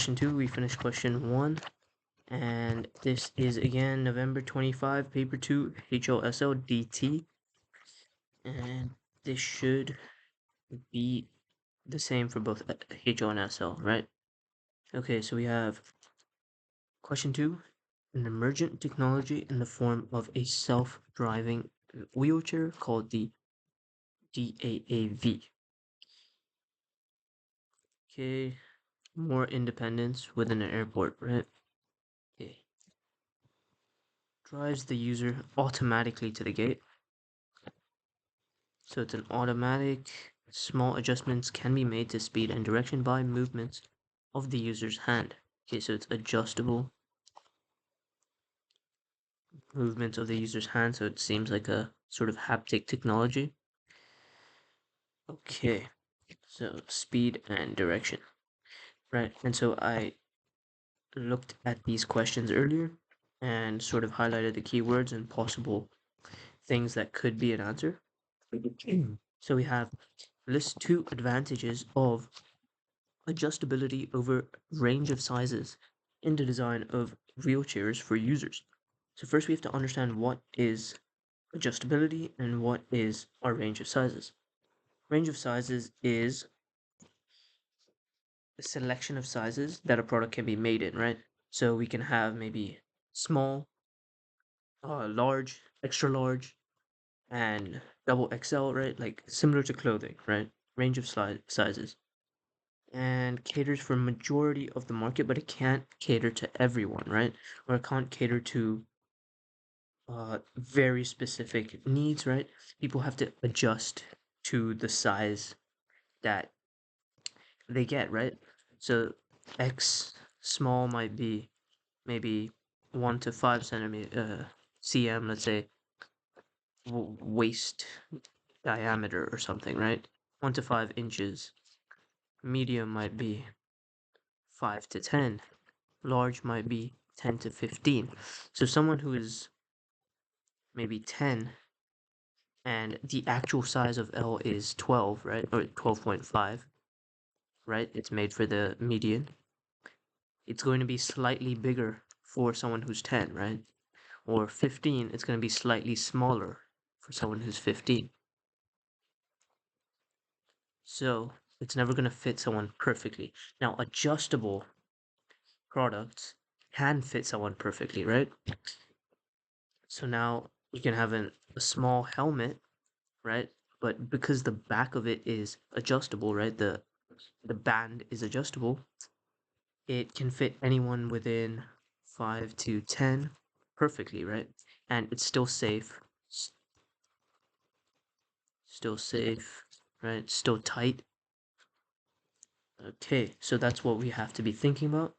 Question 2, we finished question 1, and this is again November 25, paper 2, HOSL DT, and this should be the same for both HO and SL, right? Okay, so we have question 2, an emergent technology in the form of a self-driving wheelchair called the DAAV. Okay, more independence within an airport, right? Okay. Drives the user automatically to the gate. So it's an automatic. Small adjustments can be made to speed and direction by movements of the user's hand. Okay, so it's adjustable movements of the user's hand, so it seems like a sort of haptic technology. Okay, so speed and direction. Right, and so I looked at these questions earlier and sort of highlighted the keywords and possible things that could be an answer. So we have list 2 advantages of adjustability over range of sizes in the design of wheelchairs for users. So first we have to understand what is adjustability and what is our range of sizes. Range of sizes is a selection of sizes that a product can be made in, right? So we can have maybe small, large, extra large, and double XL, right? Like similar to clothing, right? Range of sizes. And caters for majority of the market, but it can't cater to everyone, right? Or it can't cater to very specific needs, right? People have to adjust to the size that they get, right? So X small might be maybe 1 to 5 centimeter cm, let's say waist diameter or something, right? 1 to 5 inches. Medium might be 5 to 10. Large might be 10 to 15. So someone who is maybe 10 and the actual size of L is 12, right? Or 12.5, right? It's made for the median. It's going to be slightly bigger for someone who's 10, right? Or 15, it's going to be slightly smaller for someone who's 15. So it's never going to fit someone perfectly. Now, adjustable products can fit someone perfectly, right? So now you can have a small helmet, right? But because the back of it is adjustable, right? The band is adjustable, it can fit anyone within 5 to 10 perfectly, right? And it's still safe, still safe, right? Still tight. Okay, so that's what we have to be thinking about.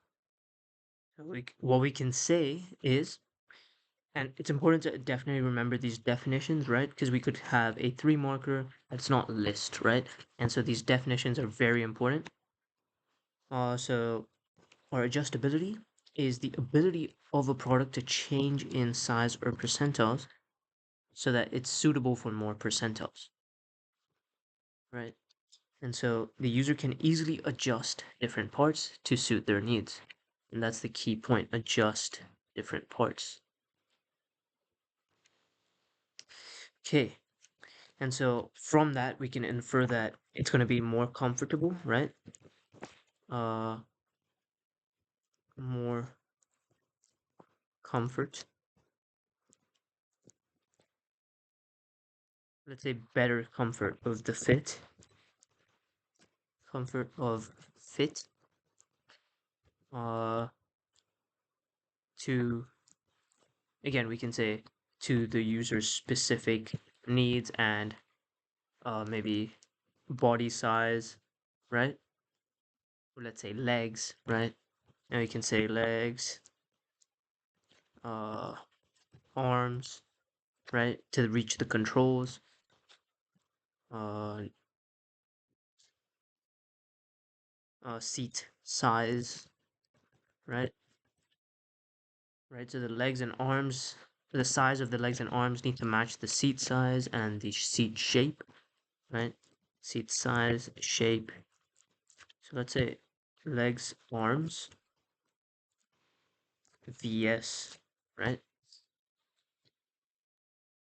What we can say is, and it's important to definitely remember these definitions, right? Because we could have a 3 marker that's not list, right? And so these definitions are very important. So our adjustability is the ability of a product to change in size or percentiles so that it's suitable for more percentiles, right? And so the user can easily adjust different parts to suit their needs. And that's the key point, adjust different parts. Okay, and so from that we can infer that it's going to be more comfortable, right? More comfort. Let's say better comfort of the fit. Comfort of fit. To, again, we can say to the user's specific needs and maybe body size, right? Or let's say legs, right? And we can say legs, uh, arms, right? To reach the controls, uh, seat size, right? Right, so the legs and arms, the size of the legs and arms need to match the seat size and the seat shape, right? Seat size, shape. So let's say legs, arms, vs, right?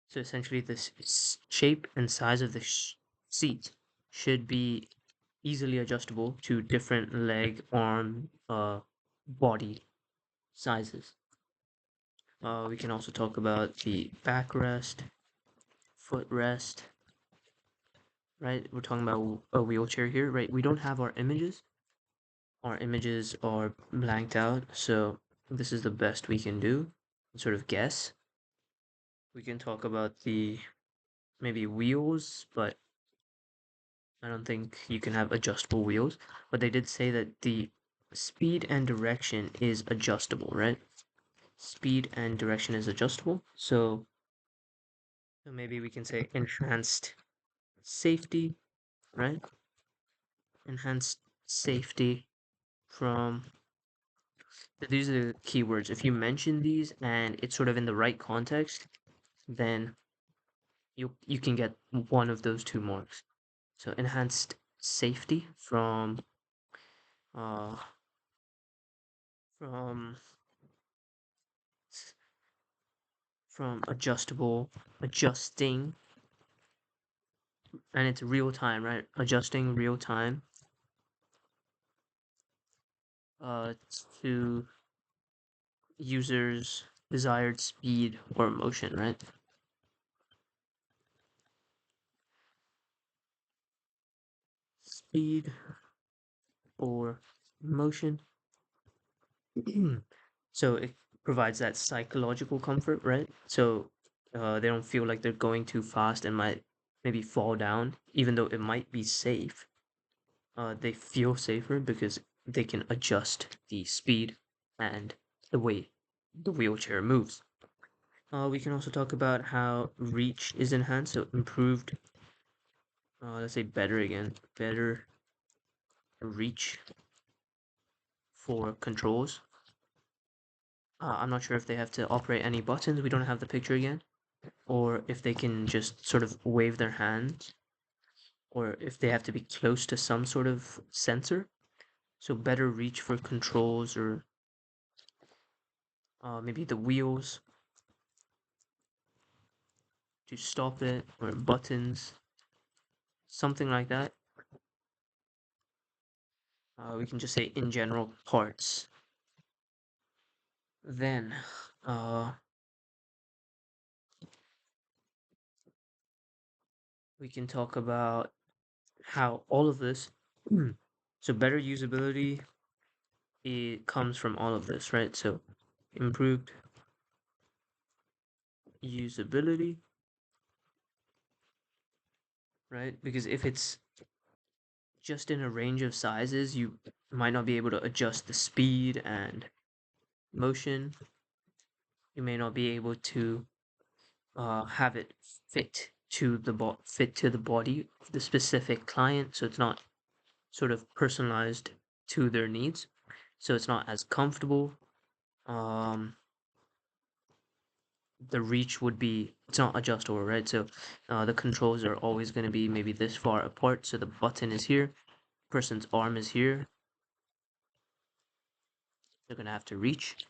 So essentially, this shape and size of the seat should be easily adjustable to different leg, arm, body sizes. We can also talk about the backrest, footrest, right? We're talking about a wheelchair here, right? We don't have our images. Our images are blanked out, so this is the best we can do. Sort of guess. We can talk about the maybe wheels, but I don't think you can have adjustable wheels. But they did say that the speed and direction is adjustable, right? Speed and direction is adjustable. So maybe we can say enhanced safety, right? Enhanced safety from these are the keywords. If you mention these and it's sort of in the right context, then you can get one of those two marks. So enhanced safety uh from from adjusting, and it's real time, right? Adjusting real time uh to users desired speed or motion, right? Speed or motion. So it provides that psychological comfort, right? So they don't feel like they're going too fast and might maybe fall down, even though it might be safe. They feel safer because they can adjust the speed and the way the wheelchair moves. We can also talk about how reach is enhanced, so improved, let's say better again, better reach for controls. I'm not sure if they have to operate any buttons. We don't have the picture again. Or if they can just sort of wave their hands, or if they have to be close to some sort of sensor. So better reach for controls, or maybe the wheels to stop it, or buttons, something like that. We can just say in general parts. Then uh, we can talk about how all of this, so better usability, it comes from all of this, right? So improved usability, right? Because if it's just in a range of sizes, you might not be able to adjust the speed and motion. You may not be able to have it fit to the body of the specific client, so it's not sort of personalized to their needs. So it's not as comfortable. Um, the reach would be it's not adjustable, right? So the controls are always going to be maybe this far apart. So the button is here, person's arm is here. They're going to have to reach,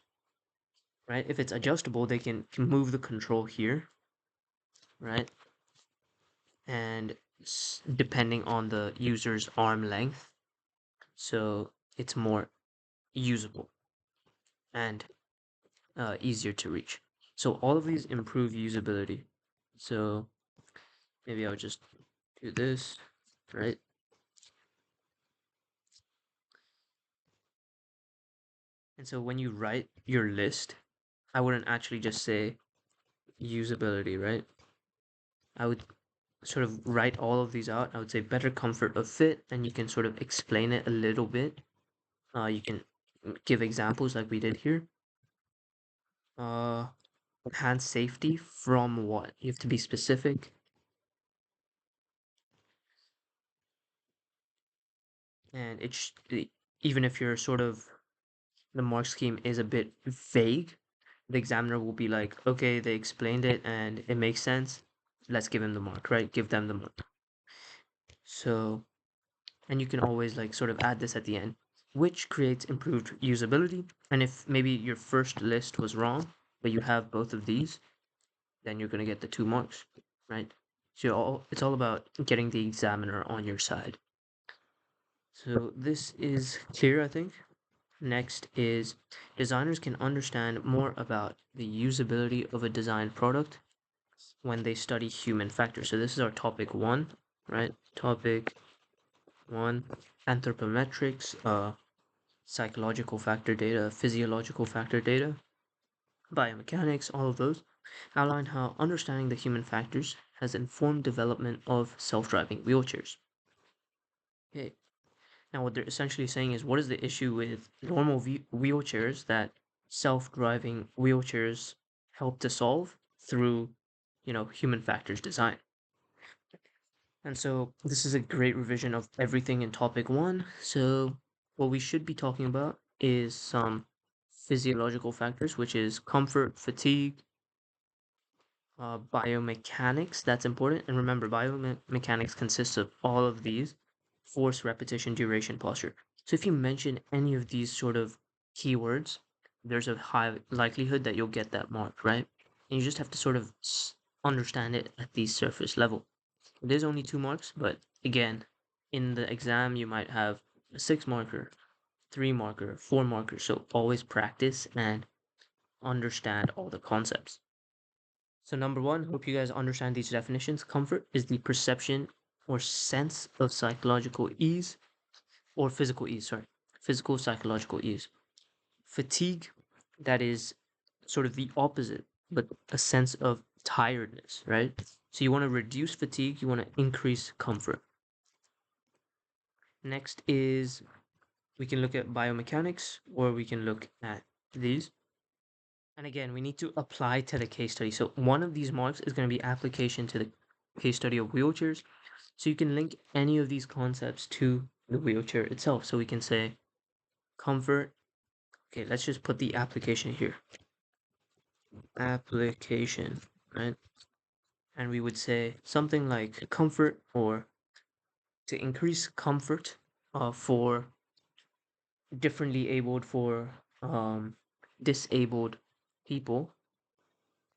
right? If it's adjustable, they can move the control here, right? And depending on the user's arm length, so it's more usable and easier to reach. So all of these improve usability. So maybe I'll just do this, right? And so when you write your list, I wouldn't actually just say usability, right? I would sort of write all of these out. I would say better comfort of fit, and you can sort of explain it a little bit. You can give examples like we did here. Uh, enhance safety from what? You have to be specific. And even if you're sort of the mark scheme is a bit vague, the examiner will be like, okay, they explained it and it makes sense. Let's give him the mark, right? Give them the mark. So, and you can always like sort of add this at the end. which creates improved usability. And if maybe your first list was wrong, but you have both of these, then you're going to get the 2 marks, right? So it's all about getting the examiner on your side. So this is clear, I think. Next is designers can understand more about the usability of a design product when they study human factors. So this is our topic 1, right? Topic 1, anthropometrics, psychological factor data, physiological factor data, biomechanics, all of those outline how understanding the human factors has informed development of self-driving wheelchairs. Okay. Now, what they're essentially saying is, what is the issue with normal wheelchairs that self-driving wheelchairs help to solve through, human factors design? And so this is a great revision of everything in topic 1. So what we should be talking about is some physiological factors, which is comfort, fatigue, biomechanics. That's important. And remember, biomechanics consists of all of these: force, repetition, duration, posture. So if you mention any of these sort of keywords, there's a high likelihood that you'll get that mark, right? And you just have to sort of understand it at the surface level. There's only 2 marks, but again, in the exam, you might have a 6 marker, 3 marker, 4 marker. So always practice and understand all the concepts. So number 1, hope you guys understand these definitions. Comfort is the perception or sense of psychological ease or physical ease, sorry, physical psychological ease. Fatigue, that is sort of the opposite, but a sense of tiredness, right? So you want to reduce fatigue, you want to increase comfort. Next is we can look at biomechanics, or we can look at these. And again, we need to apply to the case study. So one of these marks is going to be application to the case study of wheelchairs. So you can link any of these concepts to the wheelchair itself. So we can say comfort. Okay, let's just put the application here. Application, right? And we would say something like comfort, or to increase comfort for differently abled, for disabled people,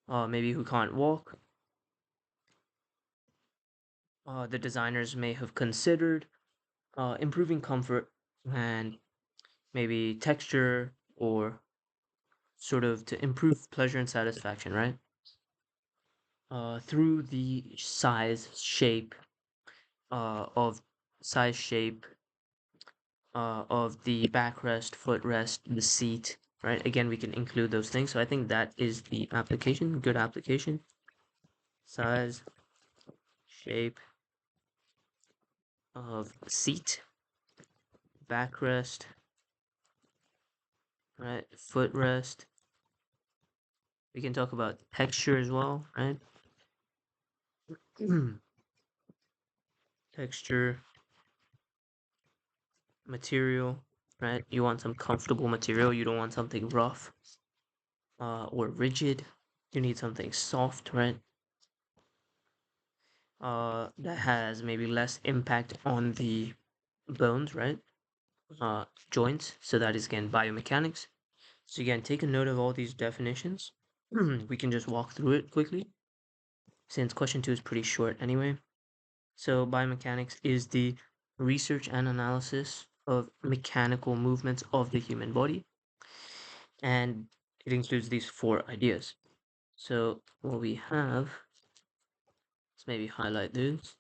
maybe who can't walk. The designers may have considered improving comfort and maybe texture, or sort of to improve pleasure and satisfaction, right? Through the shape, of size, shape, of the backrest, footrest, the seat, right? Again, we can include those things. So I think that is the application, good application. Size, shape of seat, backrest, right? Footrest. We can talk about texture as well, right? Texture, material, right? You want some comfortable material. You don't want something rough or rigid. You need something soft, right? That has maybe less impact on the bones, right? Joints. So that is again biomechanics. So again, take a note of all these definitions. We can just walk through it quickly, since question 2 is pretty short anyway. So biomechanics is the research and analysis of mechanical movements of the human body, and it includes these 4 ideas. So what we have, let's maybe highlight this.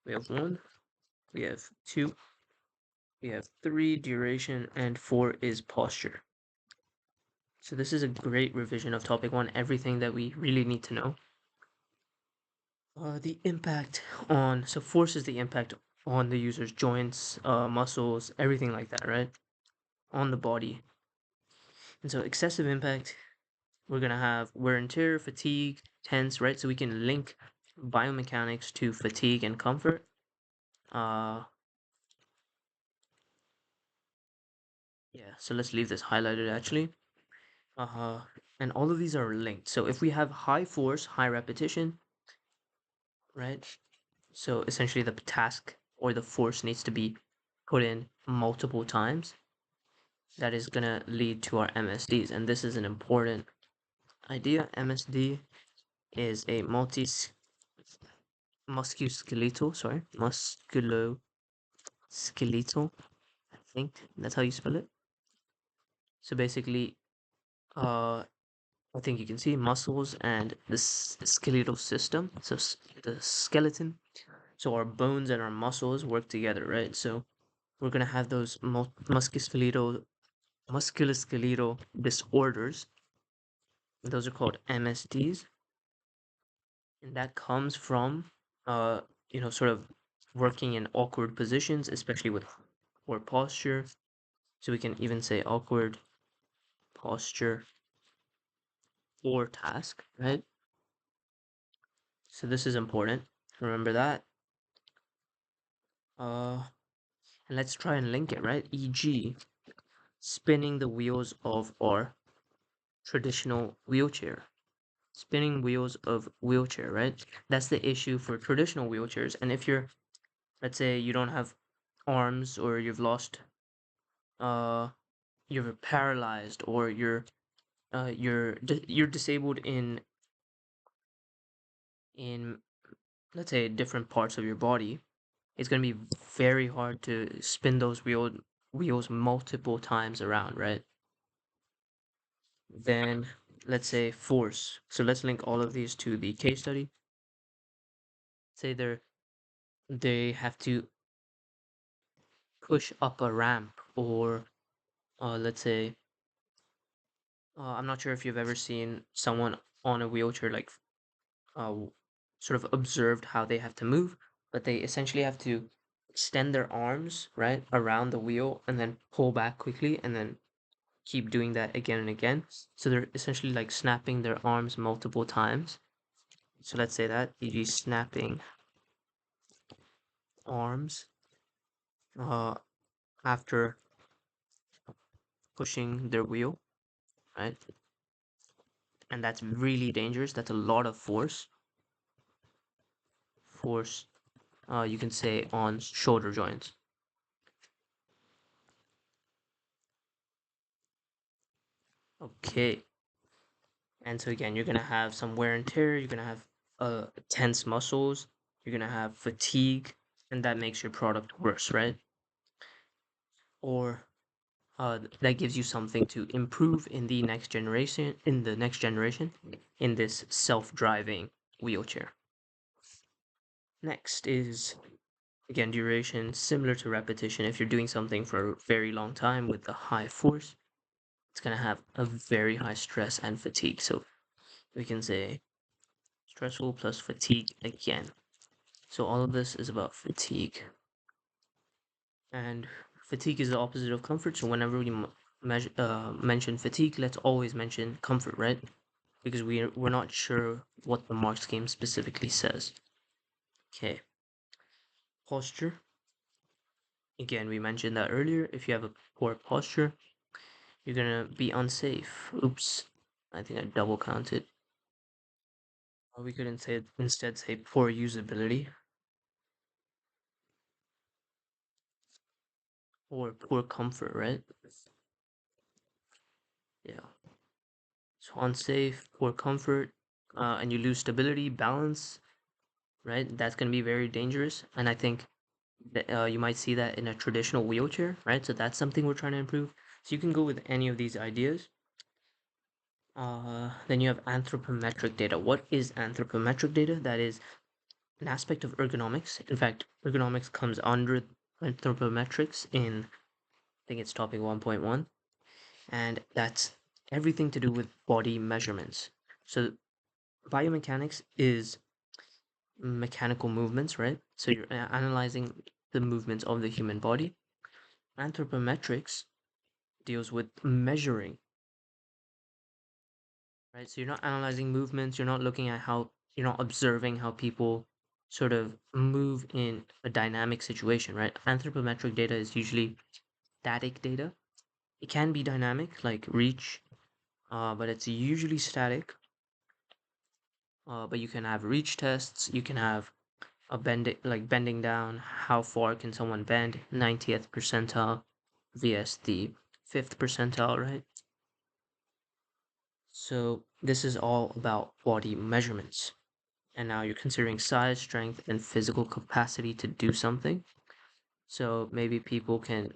We have 1, we have 2, we have 3, duration, and 4 is posture. So this is a great revision of topic 1, everything that we really need to know. The impact on, so force is the impact on the user's joints, muscles, everything like that, right? On the body. And so excessive impact, we're going to have wear and tear, fatigue, tense, right? So we can link biomechanics to fatigue and comfort. Yeah, so let's leave this highlighted actually. And all of these are linked. So if we have high force, high repetition, right? So essentially the task or the force needs to be put in multiple times, that is going to lead to our MSDs. And this is an important idea. MSD is a musculoskeletal, sorry, musculoskeletal, I think that's how you spell it. So basically, I think you can see muscles and the skeletal system. So the skeleton. So our bones and our muscles work together, right? So we're gonna have those musculoskeletal disorders. Those are called MSDs, and that comes from uh sort of working in awkward positions, especially with poor posture. So we can even say awkward posture or task, right? So this is important. Remember that. And let's try and link it, right? E.g., spinning the wheels of our traditional wheelchair. Spinning wheels of wheelchair, right? That's the issue for traditional wheelchairs. And if you're, let's say, you don't have arms, or uh, you're paralyzed, or you're disabled in let's say different parts of your body, it's going to be very hard to spin those wheels multiple times around, right? Then let's say force. So let's link all of these to the case study. Say they have to push up a ramp, or let's say I'm not sure if you've ever seen someone on a wheelchair, like sort of observed how they have to move, but they essentially have to extend their arms right around the wheel and then pull back quickly, and then keep doing that again and again. So they're essentially like snapping their arms multiple times. So let's say that, e.g., snapping arms uh, after pushing their wheel, right? And that's really dangerous. That's a lot of force, you can say, on shoulder joints. Okay. And so again, you're gonna have some wear and tear. You're gonna have tense muscles. You're gonna have fatigue, and that makes your product worse, right? Or that gives you something to improve in the next generation. In this self-driving wheelchair. Next is, again, duration, similar to repetition. If you're doing something for a very long time with a high force, it's going to have a very high stress and fatigue. So we can say stressful plus fatigue again. So all of this is about fatigue. And fatigue is the opposite of comfort. So whenever we mention fatigue, let's always mention comfort, right? Because we're not sure what the mark scheme specifically says. Okay. Posture. Again, we mentioned that earlier. If you have a poor posture, you're gonna be unsafe. Oops. I think I double counted. Or we couldn't say instead say poor usability, or poor comfort, right? Yeah. So unsafe, poor comfort, and you lose stability, balance, right? That's gonna be very dangerous. And I think that you might see that in a traditional wheelchair, right? So that's something we're trying to improve. So you can go with any of these ideas. Then you have anthropometric data. What is anthropometric data? That is an aspect of ergonomics. In fact, ergonomics comes under anthropometrics in, I think it's topic 1.1, and that's everything to do with body measurements. So biomechanics is mechanical movements, right? So you're analyzing the movements of the human body. Anthropometrics deals with measuring, right? So you're not analyzing movements, you're not looking at how, you're not observing how people sort of move in a dynamic situation, right? Anthropometric data is usually static data. It can be dynamic, like reach, but it's usually static. But you can have reach tests, you can have bending down, how far can someone bend, 90th percentile vs the 5th percentile, right? So this is all about body measurements. And now you're considering size, strength, and physical capacity to do something. So maybe people can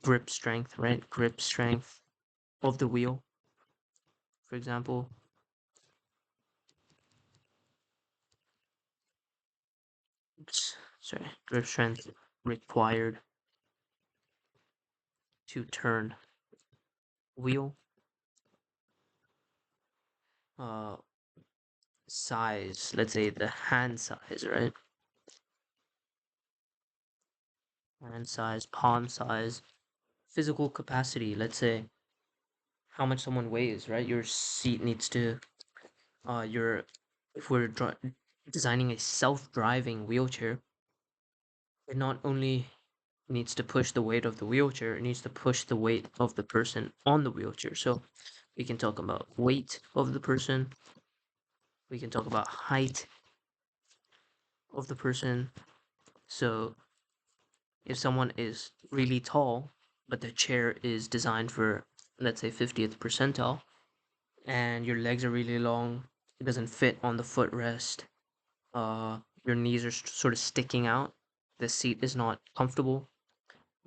grip strength, right? Grip strength of the wheel, for example. Sorry, grip strength required to turn wheel. Uh, Size, let's say the hand size, right? Hand size, palm size, physical capacity, let's say how much someone weighs, right? Your seat needs to, your, if we're designing a self-driving wheelchair, it not only needs to push the weight of the wheelchair, it needs to push the weight of the person on the wheelchair. So we can talk about weight of the person, we can talk about height of the person. So if someone is really tall, but the chair is designed for, let's say, 50th percentile, and your legs are really long, it doesn't fit on the footrest, your knees are sort of sticking out, the seat is not comfortable,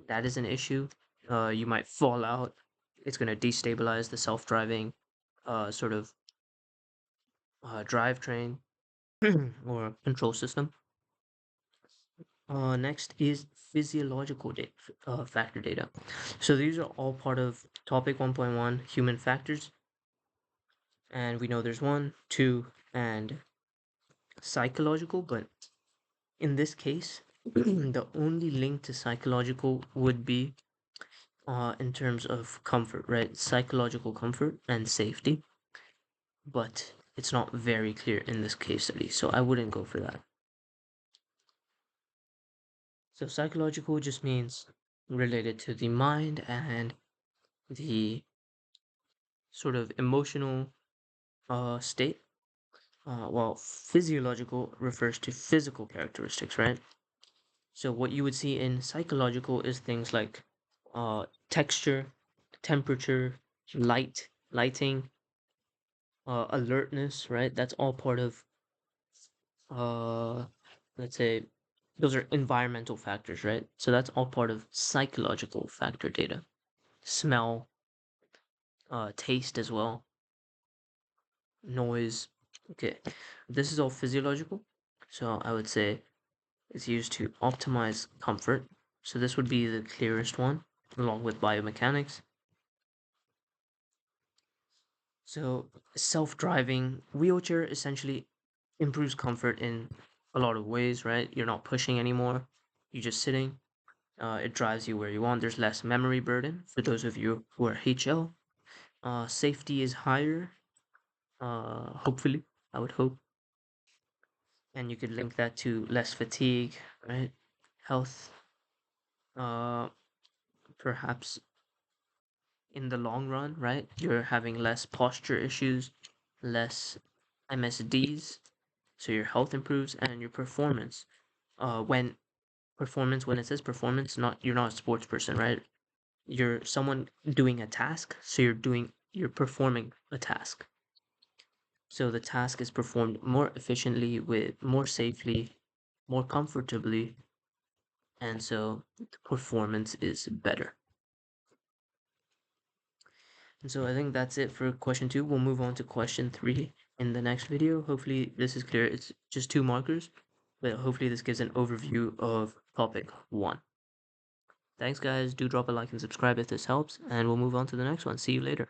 that is an issue. You might fall out. It's going to destabilize the self-driving sort of drivetrain or control system. Next is physiological factor data. So these are all part of topic 1.1, human factors. And we know there's one, two, and psychological, but in this case, the only link to psychological would be in terms of comfort, right? Psychological comfort and safety, but it's not very clear in this case study, so I wouldn't go for that. So psychological just means related to the mind and the sort of emotional state, while physiological refers to physical characteristics, right? So what you would see in psychological is things like texture, temperature, lighting, alertness, right? That's all part of, uh, let's say, those are environmental factors, right? So that's all part of psychological factor data. Smell, taste as well, noise. Okay, this is all physiological. So I would say it's used to optimize comfort. So this would be the clearest one, along with biomechanics. So self-driving wheelchair essentially improves comfort in a lot of ways, right? You're not pushing anymore. You're just sitting. It drives you where you want. There's less memory burden for those of you who are HL. Safety is higher, hopefully, I would hope. And you could link that to less fatigue, right? Health, uh, perhaps in the long run, right? You're having less posture issues, less MSDs, so your health improves and your performance. When it says performance, not you're not a sports person, right? You're someone doing a task, so you're performing a task. So the task is performed more efficiently, with more safely, more comfortably, and so the performance is better. And so I think that's it for question 2. We'll move on to question 3 in the next video. Hopefully this is clear. It's just 2 markers, but hopefully this gives an overview of topic 1. Thanks guys, do drop a like and subscribe if this helps, and we'll move on to the next one. See you later.